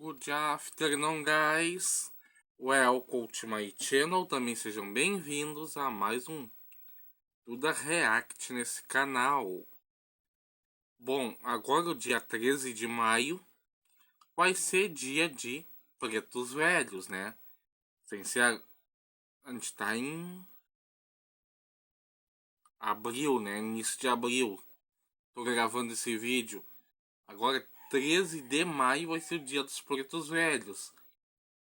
Good afternoon, guys. Welcome to my channel. Também sejam bem-vindos a mais um Duda React nesse canal. Bom, agora o dia 13 de maio vai ser dia de Pretos Velhos, né? Sem ser a gente tá em abril, né? Início de abril. Tô gravando esse vídeo. Agora, 13 de maio vai ser o dia dos Pretos Velhos.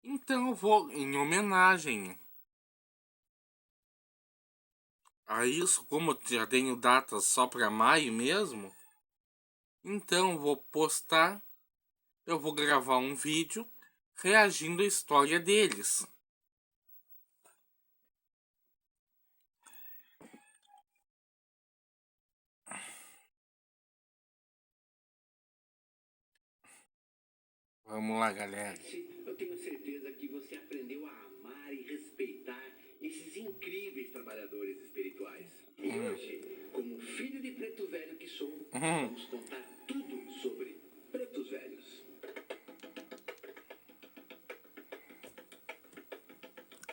Então eu vou, em homenagem a isso, como eu já tenho datas só para maio mesmo, então eu vou gravar um vídeo reagindo à história deles. Vamos lá, galera. Eu tenho certeza que você aprendeu a amar e respeitar esses incríveis trabalhadores espirituais. E hoje, como filho de preto velho que sou, vamos contar tudo sobre pretos velhos.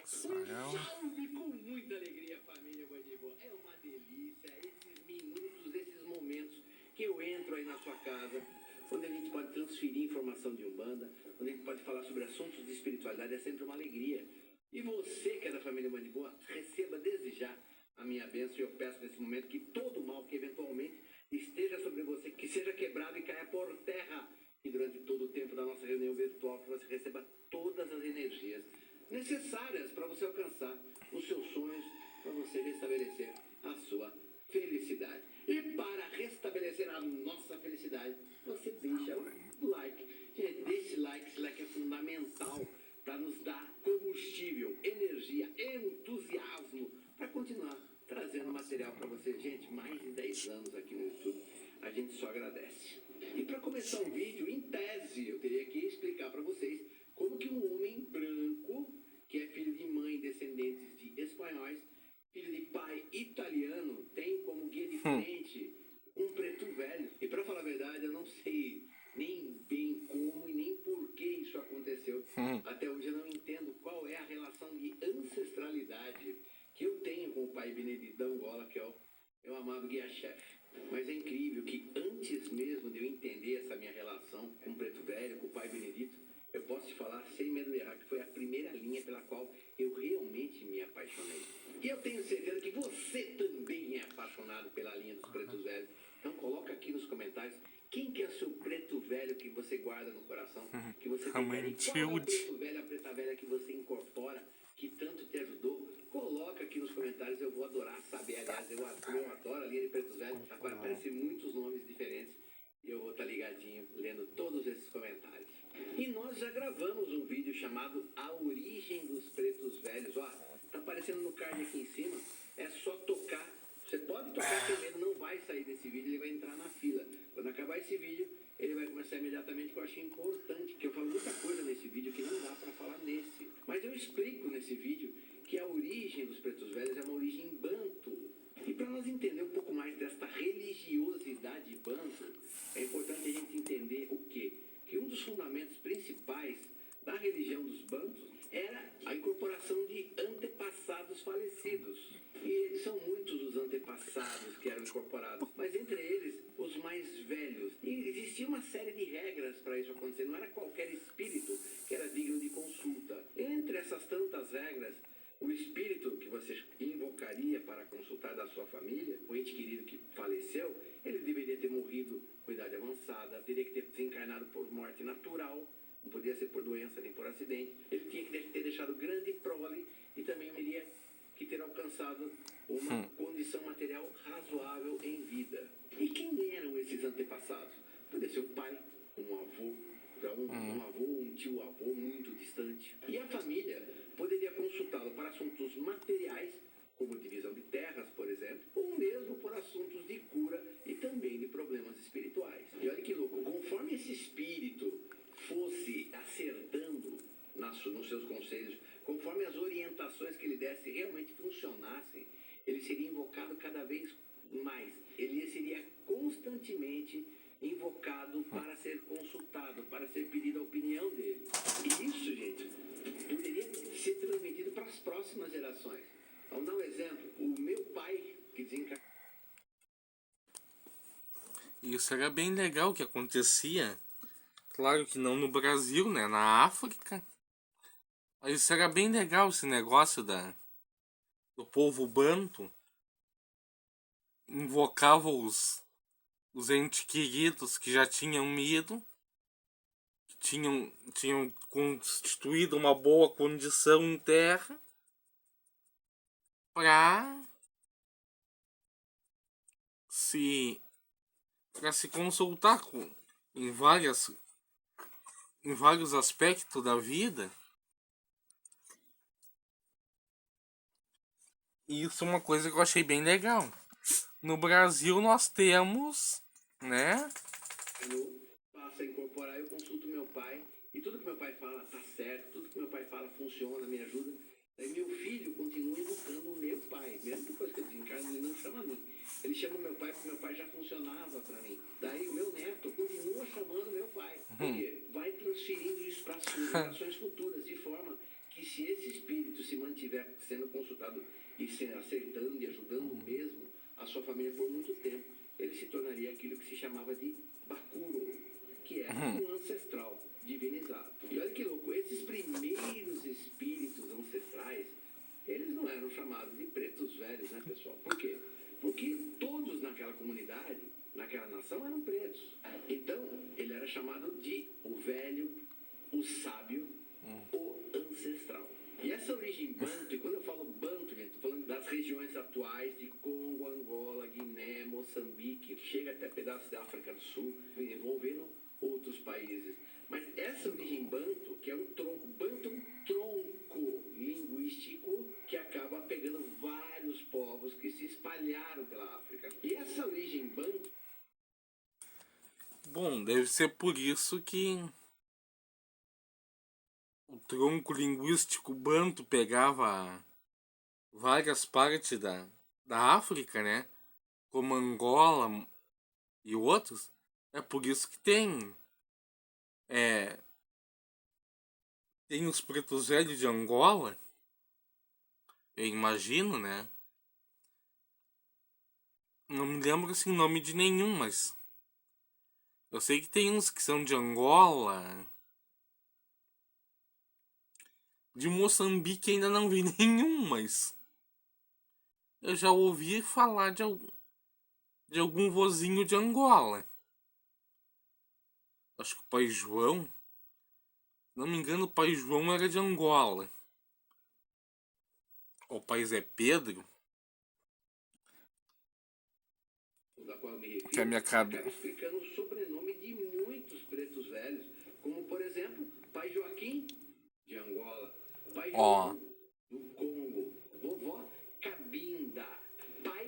Salve com muita alegria, família Bandibo. É uma delícia esses minutos, esses momentos que eu entro aí na sua casa, onde a gente pode transferir informação de Umbanda, onde a gente pode falar sobre assuntos de espiritualidade, é sempre uma alegria. E você que é da família Bandiboa, receba desde já a minha bênção e eu peço nesse momento que todo mal que eventualmente esteja sobre você, que seja quebrado e caia por terra. E durante todo o tempo da nossa reunião virtual, que você receba todas as energias necessárias para você alcançar os seus sonhos, para você restabelecer a sua felicidade. E para restabelecer a nossa felicidade, você deixa o like. Gente, deixe like, esse like é fundamental para nos dar combustível, energia, entusiasmo para continuar trazendo material para você. Gente, mais de 10 anos aqui no YouTube, a gente só agradece. E para começar o vídeo, em tese, eu teria que explicar para vocês como que um homem branco, que é filho de mãe descendentes de espanhóis, filho de pai italiano, tem como guia de frente um preto velho. E para falar a verdade, eu não sei nem bem como e nem por que isso aconteceu. Até hoje eu não entendo qual é a relação de ancestralidade que eu tenho com o pai Benedito da Angola, que é o meu amado guia-chefe. Mas é incrível que antes mesmo de eu entender essa minha relação com o preto velho, com o pai Benedito, eu posso te falar, sem medo de errar, que foi a primeira linha pela qual eu realmente me apaixonei. E eu tenho certeza que você também é apaixonado pela linha dos pretos velhos. Então coloca aqui nos comentários quem que é o seu preto velho que você guarda no coração, que você tem carinho. Qual é o preto velho, a preta velha que você incorpora, que tanto te ajudou? Coloca aqui nos comentários, eu vou adorar saber. Aliás, eu adoro a linha de pretos velhos. Vai aparecer muitos nomes diferentes e eu vou estar ligadinho lendo todos esses comentários. E nós já gravamos um vídeo chamado A Origem dos Pretos Velhos. Ó, tá aparecendo no card aqui em cima. É só tocar. Você pode tocar sem medo, não vai sair desse vídeo, ele vai entrar na fila. Quando acabar esse vídeo, ele vai começar imediatamente, porque eu achei importante, que eu falo muita coisa nesse vídeo que não dá para falar nesse. Mas eu explico nesse vídeo que a origem dos pretos velhos é uma origem banto. E para nós entender um pouco mais desta religiosidade banto, é importante a gente entender o quê? Que um dos fundamentos principais da religião dos bantos era a incorporação de antepassados falecidos. E são muitos os antepassados que eram incorporados, mas entre eles os mais velhos. E existia uma série de regras para isso acontecer, não era qualquer espírito que era digno de consulta. Entre essas tantas regras, o espírito que você invocaria para consultar da sua família, o ente querido que faleceu, ele deveria ter morrido com idade avançada, teria que ter desencarnado por morte natural, não podia ser por doença nem por acidente, ele tinha que ter deixado grande prole e também teria que ter alcançado uma condição material razoável em vida. E quem eram esses antepassados? Podia ser um pai, um avô, um avô, um tio-avô muito distante. E a família poderia consultá-lo para assuntos materiais, como divisão de terras, por exemplo, ou mesmo por assuntos de cura e também de problemas espirituais. E olha que louco, conforme esse espírito fosse acertando nos seus conselhos, conforme as orientações que ele desse realmente funcionassem, ele seria invocado cada vez mais. Ele seria constantemente invocado para ser consultado, para ser pedida a opinião dele. gerações. Vamos dar um exemplo. O meu pai, que desencarnou. Isso era bem legal que acontecia. Claro que não no Brasil, né? Na África. Mas isso era bem legal, esse negócio do povo banto. Invocava os entes queridos que já tinham ido. Que tinham constituído uma boa condição em terra. Para se, para se consultar em vários aspectos da vida. E isso é uma coisa que eu achei bem legal. No Brasil nós temos, né? Passa a incorporar, eu consulto meu pai. E tudo que meu pai fala tá certo. Tudo que meu pai fala funciona, me ajuda. Daí meu filho continua invocando o meu pai. Mesmo depois que eu desencarno, ele não chama a mim. Ele chama meu pai porque meu pai já funcionava para mim. Daí o meu neto continua chamando meu pai. Porque vai transferindo isso para as gerações futuras. De forma que se esse espírito se mantiver sendo consultado e se acertando e ajudando mesmo a sua família por muito tempo, ele se tornaria aquilo que se chamava de Bakuro, que é um ancestral divinizado. E olha que louco, esses primeiros espíritos ancestrais, eles não eram chamados de pretos velhos, né, pessoal? Por quê? Porque todos naquela comunidade, naquela nação, eram pretos. Então, ele era chamado de o velho, o sábio, o ancestral. E essa origem banto, e quando eu falo banto, gente, estou falando das regiões atuais de Congo, Angola, Guiné, Moçambique, chega até pedaços da África do Sul, envolvendo outros países. Mas essa origem banto, que é um tronco, banto é um tronco linguístico que acaba pegando vários povos que se espalharam pela África. E essa origem banto... Bom, deve ser por isso que o tronco linguístico banto pegava várias partes da África, né? Como Angola e outros. É por isso que é, tem os pretos velhos de Angola, eu imagino, né? Não me lembro assim o nome de nenhum, mas eu sei que tem uns que são de Angola. De Moçambique ainda não vi nenhum, mas eu já ouvi falar de algum vozinho de Angola. Acho que o pai João, se não me engano, o pai João era de Angola. O pai Zé Pedro, da qual eu me que é a refiro, minha acaba cabeça. explicando o sobrenome de muitos pretos velhos, como por exemplo, pai Joaquim, de Angola, pai Ó, João, do Congo, vovó Cabinda, pai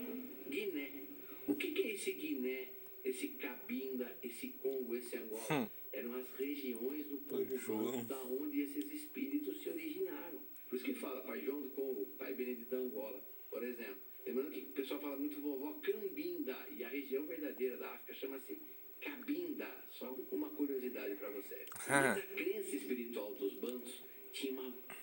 Guiné. O que é esse Guiné, esse Cabinda, esse Congo, esse Angola? Eram as regiões do pai povo banto João. da onde esses espíritos se originaram. Por isso que fala pai João do Congo, pai Benedito da Angola, por exemplo. Lembrando que o pessoal fala muito vovó Cambinda, e a região verdadeira da África chama-se Cabinda. Só uma curiosidade para você. Mas a crença espiritual dos bantos tinha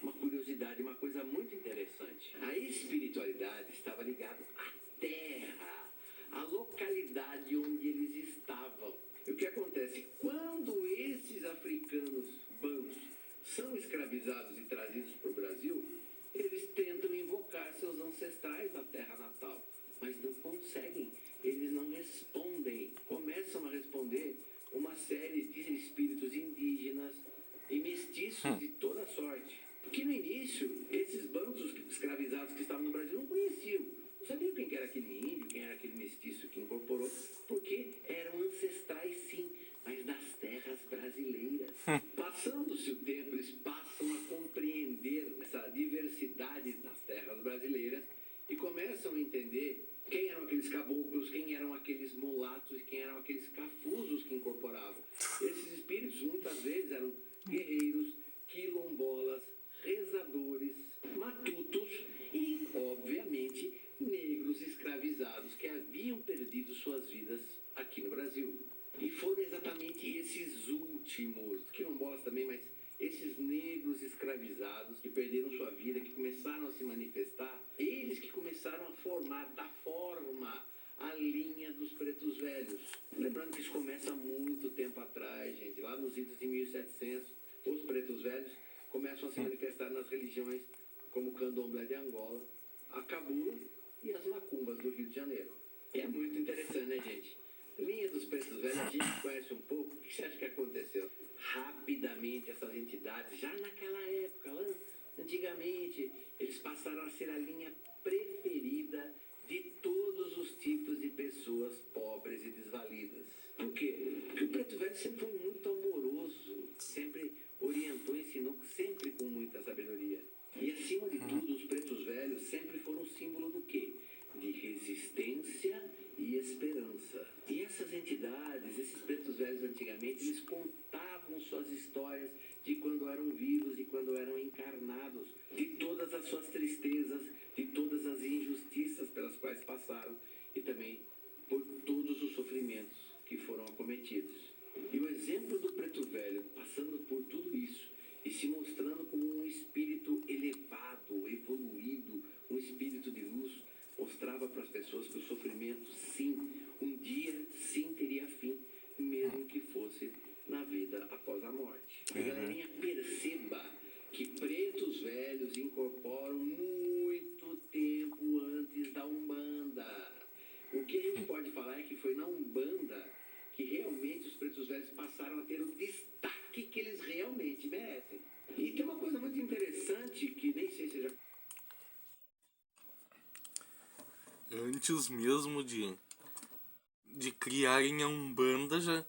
uma curiosidade, uma coisa muito interessante. A espiritualidade estava ligada à terra, à localidade onde eles estavam. E o que acontece? Quando esses africanos bantos são escravizados e trazidos para o Brasil, eles tentam invocar seus ancestrais da terra natal, mas não conseguem. Eles não respondem. Começam a responder uma série de espíritos indígenas e mestiços de toda sorte. Que no início, esses bandos escravizados que estavam no Brasil não conheciam. Não sabiam quem era aquele índio, quem era aquele mestiço que incorporou, porque eram ancestrais sim, mas das terras brasileiras. Passando-se o tempo, eles passam a compreender essa diversidade nas terras brasileiras e começam a entender quem eram aqueles caboclos, quem eram aqueles mulatos e quem eram aqueles cafusos que incorporavam. Esses espíritos muitas vezes eram guerreiros, quilombolas, rezadores, matutos e, obviamente, negros escravizados que haviam perdido suas vidas aqui no Brasil. E foram exatamente esses últimos, quilombolas também, mas esses negros escravizados que perderam sua vida, que começaram a se manifestar nos idos de 1700, os pretos velhos começam a se manifestar nas religiões como o candomblé de Angola, a cabula e as macumbas do Rio de Janeiro. É muito interessante, né, gente? Linha dos pretos velhos, a gente conhece um pouco. O que você acha que aconteceu? Rapidamente, essas entidades, já naquela época, lá antigamente, eles passaram a ser a linha preferida de todos os tipos de pessoas pobres e desvalidas. Por quê? Porque o preto velho sempre foi muito amoroso, sempre orientou, ensinou, sempre com muita sabedoria. E acima de tudo, os pretos velhos sempre foram símbolo do quê? De resistência e esperança. E essas entidades, esses pretos velhos antigamente, eles contavam suas histórias de quando eram vivos e quando eram encarnados, de todas as suas tristezas, de todas as injustiças pelas quais passaram e também por todos os sofrimentos que foram acometidos. E o exemplo do preto velho passando por tudo isso e se mostrando como um espírito elevado, evoluído, um espírito de luz, mostrava para as pessoas que o sofrimento, sim, um dia, sim, teria fim, mesmo que fosse na vida após a morte. E galerinha, perceba que pretos velhos incorporam muito tempo antes da Umbanda. O que a gente pode falar é que foi na Umbanda que realmente os pretos velhos passaram a ter o destaque que eles realmente merecem. E tem uma coisa muito interessante que nem sei se já... Antes mesmo de criarem a Umbanda, já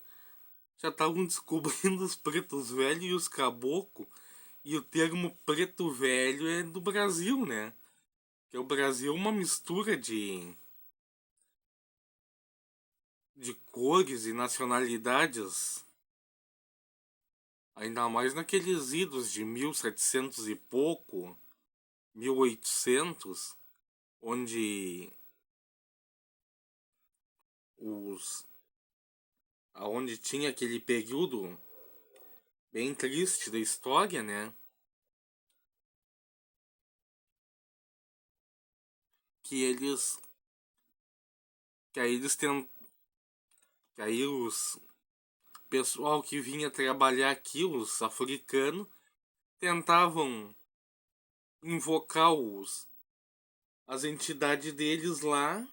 estavam descobrindo os pretos velhos e os caboclos. E o termo preto velho é do Brasil, né? Que o Brasil é uma mistura de cores e nacionalidades. Ainda mais naqueles idos de 1700 e pouco, 1800, onde aonde tinha aquele período bem triste da história, né? Que eles que aí eles tem, que aí os pessoal que vinha trabalhar aqui, os africanos, tentavam invocar as entidades deles lá,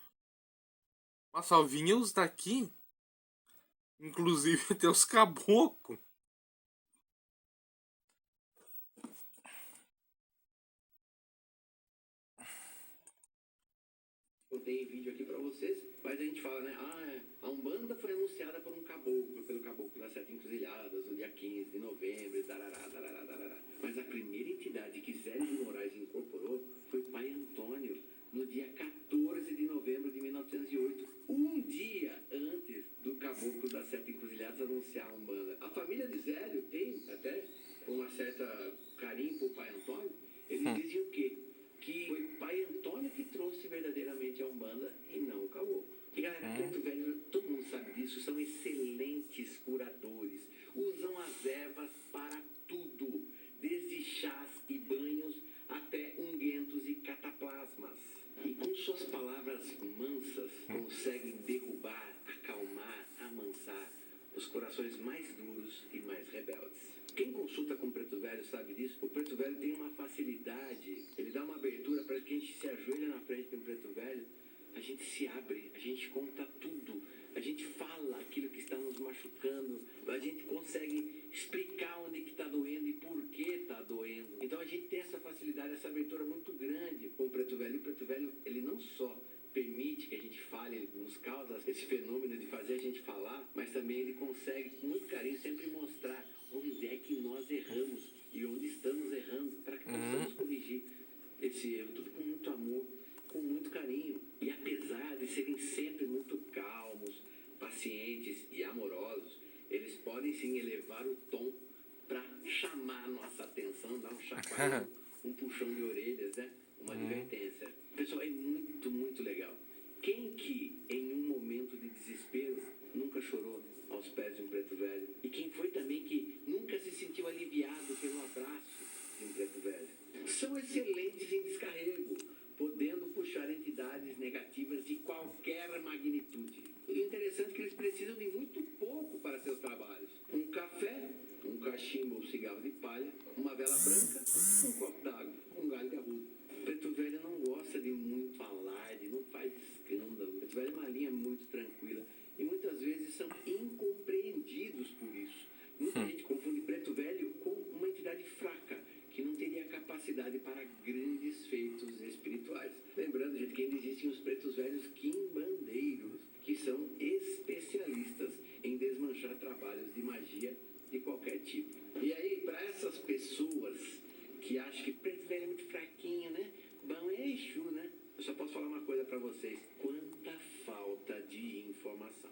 mas só vinham os daqui, inclusive até os caboclos. Eu tenho vídeo aqui pra vocês, mas a gente fala, né? A Umbanda foi anunciada por um caboclo, pelo caboclo das Sete Encruzilhadas, no dia 15 de novembro, darará, darará, darará. Mas a primeira entidade que Zélio de Moraes incorporou foi o Pai Antônio, no dia 14 de novembro de 1908, um dia antes do caboclo das Sete Encruzilhadas anunciar a Umbanda. A família de Zélio tem até uma certa carinho por Pai Antônio. Eles dizem o quê? Que foi Pai Antônio que trouxe verdadeiramente a Umbanda e não o caboclo. E galera, preto velho, todo mundo sabe disso, são excelentes curadores. Usam as ervas para tudo, desde chás e banhos até ungüentos e cataplasmas. E com suas palavras mansas, conseguem derrubar, acalmar, amansar os corações mais duros e mais rebeldes. Quem consulta com o preto velho sabe disso. O preto velho tem uma facilidade, ele dá uma abertura para que a gente se ajoelhe na frente de um preto velho, a gente se abre, a gente conta tudo, a gente fala aquilo que está nos machucando, a gente consegue explicar onde que está doendo e por que está doendo. Então a gente tem essa facilidade, essa abertura muito grande com o preto velho. E o preto velho, ele não só permite que a gente fale, ele nos causa esse fenômeno de fazer a gente falar, mas também ele consegue, com muito carinho, sempre mostrar onde é que nós erramos e onde estamos errando, para que possamos corrigir esse erro, tudo com muito amor, com muito carinho. E apesar de serem sempre muito calmos, pacientes e amorosos, eles podem sim elevar o tom para chamar a nossa atenção, dar um chacoalhão, um puxão de orelhas, né? Uma advertência. Pessoal, é muito, muito legal. Quem que em um momento de desespero nunca chorou aos pés de um preto velho? E quem foi também que nunca se sentiu aliviado pelo abraço de um preto velho? São excelentes em descarrego, podendo puxar entidades negativas de qualquer magnitude. E o interessante é que eles precisam de muito pouco para seus trabalhos. Um café um cachimbo ou cigarro de palha, uma vela branca, um copo d'água, um galho de arroz. Preto Velho não gosta de muito alarde, não faz escândalo. Preto Velho é uma linha muito tranquila e muitas vezes são incompreendidos por isso. Muita gente confunde Preto Velho com uma entidade fraca, que não teria capacidade para grandes feitos espirituais. Lembrando, gente, que ainda existem os pretos velhos quimbandeiros, que são especialistas em desmanchar trabalhos de magia de qualquer tipo. E aí, para essas pessoas que acham que preto velho é muito fraquinho, né? Bom, é Exu, né? Eu só posso falar uma coisa para vocês. Quanta falta de informação.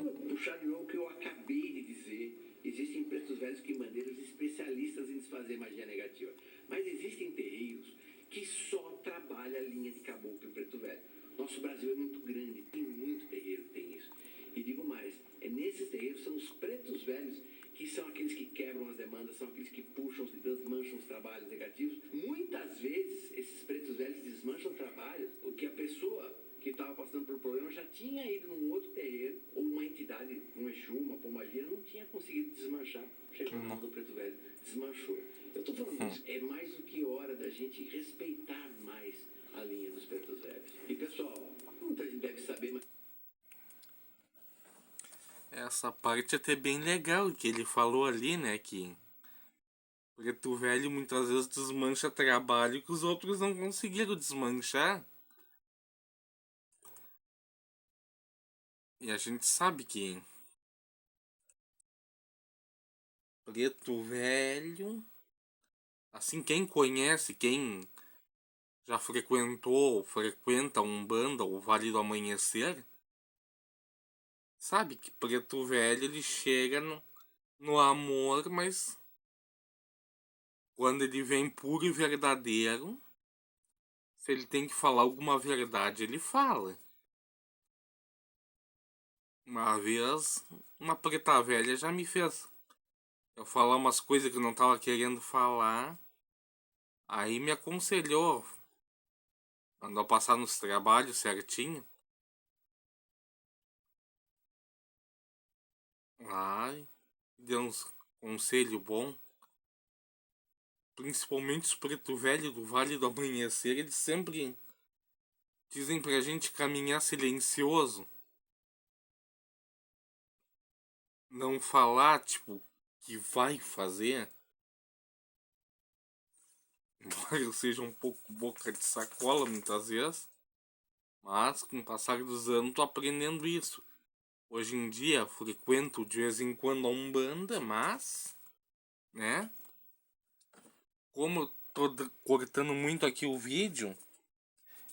Vou puxar de novo o que eu acabei de dizer. Existem pretos velhos quimbandeiros especialistas em desfazer magia negativa. Mas existem terreiros que só trabalham a linha de caboclo e preto velho. Nosso Brasil é muito grande, tem muito terreiro que tem isso. E digo mais, nesses terreiros são os pretos velhos que são aqueles que quebram as demandas, são aqueles que puxam, desmancham os trabalhos negativos. Muitas vezes, esses pretos velhos desmancham trabalhos porque a pessoa que estava passando por problema já tinha ido num outro terreiro, ou uma entidade, um Exu, uma pombagira, não tinha conseguido desmanchar. Chegou na mão do preto velho, desmanchou. Eu estou falando isso, é mais do que hora da gente respeitar mais a linha dos pretos velhos. E pessoal, muita gente deve saber, mas Essa parte é até bem legal que ele falou ali, né? Que preto velho muitas vezes desmancha trabalho que os outros não conseguiram desmanchar. E a gente sabe que preto velho, assim, quem conhece, quem já frequentou, frequenta Umbanda ou Vale do Amanhecer, sabe que preto velho ele chega no amor, mas quando ele vem puro e verdadeiro, se ele tem que falar alguma verdade, ele fala. Uma vez, uma preta velha já me fez eu falar umas coisas que eu não tava querendo falar. Aí me aconselhou, mandou passar nos trabalhos certinho. Ai, deu uns conselho bom. Principalmente os preto velho do Vale do Amanhecer, eles sempre dizem pra gente caminhar silencioso. Não falar, tipo, que vai fazer. Embora eu seja um pouco boca de sacola muitas vezes. Mas com o passar dos anos tô aprendendo isso. Hoje em dia frequento de vez em quando a Umbanda, mas, né? Como eu tô cortando muito aqui o vídeo,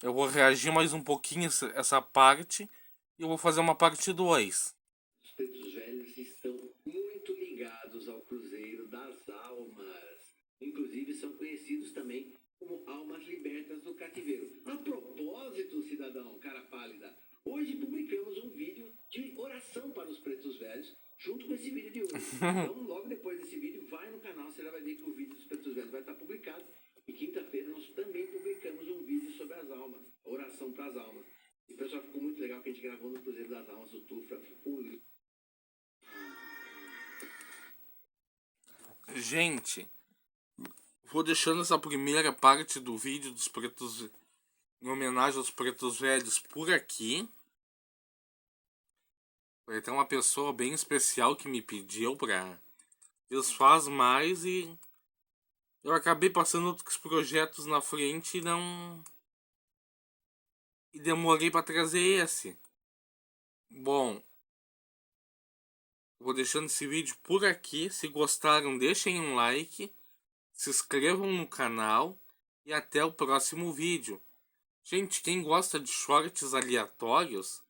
eu vou reagir mais um pouquinho essa parte e eu vou fazer uma parte 2. os pretos velhos estão muito ligados ao Cruzeiro das Almas. Inclusive são conhecidos também como almas libertas do cativeiro. A propósito, cidadão cara pálida, hoje publicamos um vídeo de oração para os pretos velhos, junto com esse vídeo de hoje. Então, logo depois desse vídeo, vai no canal, você já vai ver que o vídeo dos pretos velhos vai estar publicado. E quinta-feira nós também publicamos um vídeo sobre as almas, oração para as almas. E o pessoal ficou muito legal que a gente gravou no Cruzeiro das Almas, o Tufra. Gente, vou deixando essa primeira parte do vídeo dos pretos, em homenagem aos pretos velhos, por aqui. Vai ter uma pessoa bem especial que me pediu pra Deus faz mais e eu acabei passando outros projetos na frente e demorei pra trazer esse. Bom, vou deixando esse vídeo por aqui. Se gostaram, deixem um like, se inscrevam no canal e até o próximo vídeo. Gente, quem gosta de shorts aleatórios,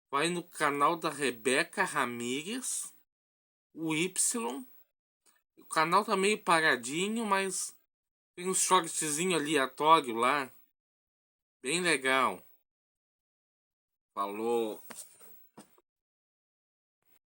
vai no canal da Rebeca Ramírez, o Y. O canal tá meio paradinho, mas tem uns shortzinho aleatório lá. Bem legal. Falou.